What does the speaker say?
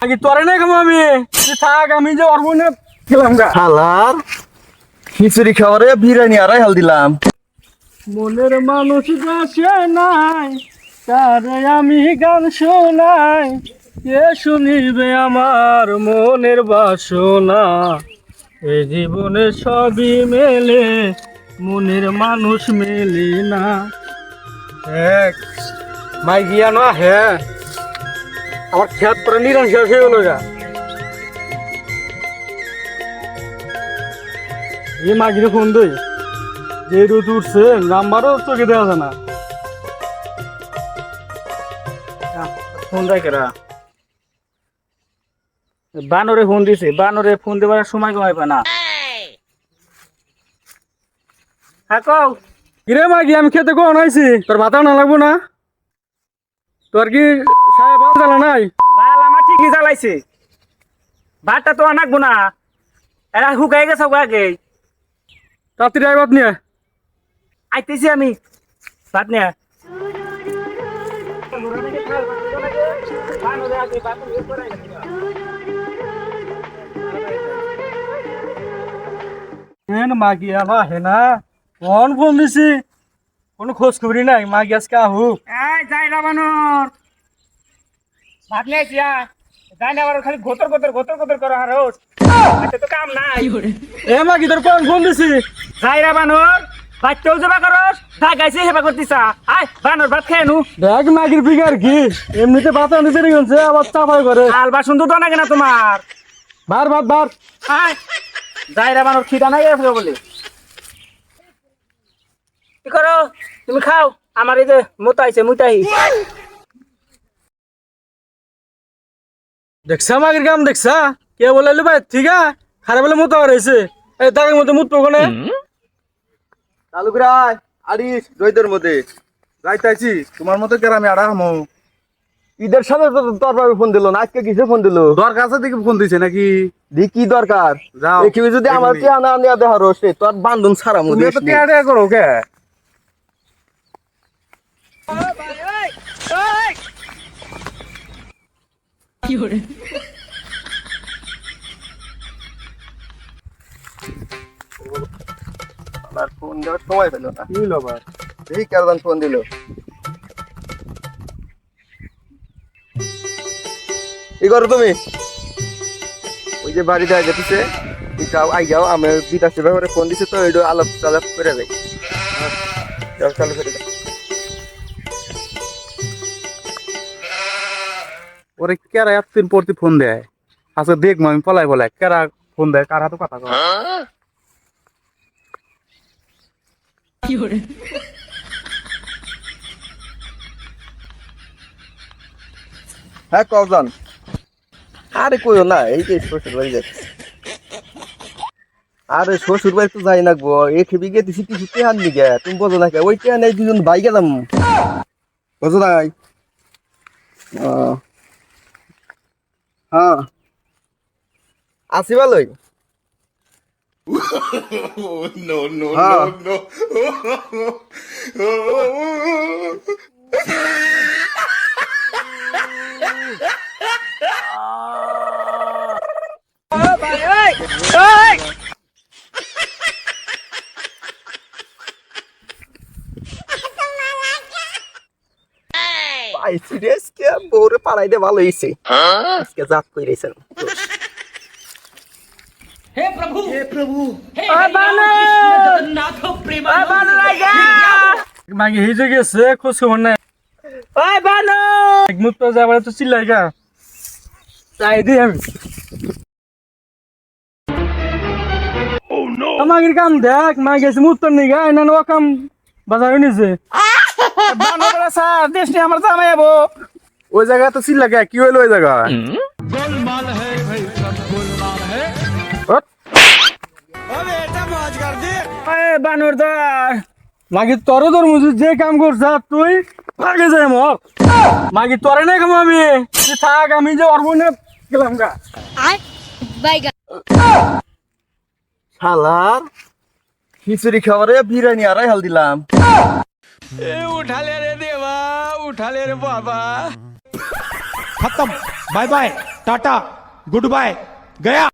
আগে তোরে না খাবো আমি, তুই থাক, আমি যে অর্ব না খেলাম গা। শালার খিচুড়ি খাবারে বিরিয়ানি আড়াই হাল দিলাম। মনের মানুষ গাছে নাই, তারে আমি গান শোনাই, কে শুনিবে আমার মনের বাসনা। এই জীবনে সবই মেলে, মনের মানুষ মেলে না। এক মাই গিয়া না, হ্যাঁ আমার খেত পরে নিরান শেষ হয়ে গেল গা। এই মাগিরে ফোন দই, যে রোদ উঠছে নাম্বারও চোখে দেওয়া যায় না। ফোন দেয় কেরা? বানরে ফোন দিছে, বানরে ফোন দেবার সময় কমাইবে না। হ্যাঁ কও। কিরে মাগি, আমি খেতে কখন আইছি, তোর ভাতা না লাগবো না? তোর কি সাহেব ভাত জ্বালা নাই? বাল আমার ঠিকই জ্বালাইছে, ভাতটা তো আনাকবো না, এরা হুকাই গেছে আগে। তাড়াতাড়ি আয় ভাত নিয়ে। আইতেছি আমি, ভাত নিয়ে। মাগি আবার হে না, কখন ফোন দিছি, কোনো খোঁজ খবরই নাই। মাগি আজকে আহুক। যাই না বানর, ভাত নিয়ে আইছি। যাই না বানর, খালি ঘতর ঘতর ঘতর ঘতর করো আর আচ্ছা তো কাম নাই। এ মাগি তোর কখন ফোন দিছি? যাই না বানর, বাচ্চাও জবা করস, যা গাইছে সেবা করতিসা। আয় বানর ভাত খেয়ে নু। দেখ মাগির ফিগার কি, এমনিতে ভাত আনতে দেরি হচ্ছে, আবার চাপাই করে। আল বা সুন্দর তো না কেনা তোমার, বার ভাত বার। আয় যাই রে বানর, খিদা নাই গেছে বলে। কি করো তুমি? খাও, আমার এই যে মোতাইছে মুতাই। দেখছা মাগির কাম দেখছা, কে বলে ভাই ঠিক আছে, খারাপ বলে মতো হয়েছে। এই তাকের মধ্যে মুত কোনে তালুকরাই আরিস রইদের মধ্যে যাইতাইছি। তোমার মতো কেরামে আড়া হামো। ঈদের সাথে তো তোর ভাবে ফোন দিল না, আজকে কিসে ফোন দিল? দরকার আছে দেখি ফোন দিছে নাকি? দি কি দরকার? যাও দেখিবি যদি আমার কি আনা আনিয়া দেহ রসে তোর বান্ধন ছাড়া তুমি মুদিস তো টিয়া টিয়া করো কে? আর ফোন দেওয়ার সময় পেল না। কি হলো ভাই? এই কেরদান ফোন দিল। কি করো তুমি? ওই যে বাড়িতে আগে দিছে, যাও আই যাও, আমি বিকাশের ব্যাপারে ফোন দিছে তো ওইটা আলাপ টালাপ করে যাই। যাও চালু করে দাও। ওরে কেরা এতদিন পরতি ফোন দেয়? আচ্ছা দেখবো আমি পলাই পলাই কেরা ফোন দেয়, কার হাতে কথা কয়। হ্যাঁ কজন? আরে কইও না, এই যে শ্বশুর বাড়ি যাচ্ছে। আরে শ্বশুর বাড়ি তো যাই না গো, এ খেবি গে দিছি কিছু টেহান নিগে, তুমি বোঝো না কে? ওই টেহান এই দুজন ভাই গেলাম, বোঝো নাই? হ্যাঁ আসি ভালোই। No, no, হ্যাঁ no, ভাই সিরিয়াস কে বউরে পাড়াই দে ভালো হইছে। আজকে জাত কইরেছেন। हे प्रभु हे মাগি হিজে গেছে, খোঁজ খবর নাই। ওই বানর এক মুত তো যাবার তো চিল্লাই গা, চাই দি আমি। মাগির কাম দেখ, মা গেছে মুত তো নিগা, না ও কাম বাজার নিছে। বানর সা দেশ নি আমার জামাই আবো। ওই জায়গা তো চিল্লা কে? কি হইলো ওই জায়গা? গোলমাল হে ভাই, সব গোলমাল হে। ওট, বানর দা মাগি তোরে তোর মুজি যে কাম করছ তুই ভাগে যাই মর। মাগি তোরে না খাবো আমি, তুই থাক, আমি যে অর্ব না গেলাম গা। শালার খিচুড়ি খাবারে বিরিয়ানি আড়াই হাল দিলাম। উঠালে রে দেবা, উঠালে রে বাবা। खत्म bye bye tata goodbye गया।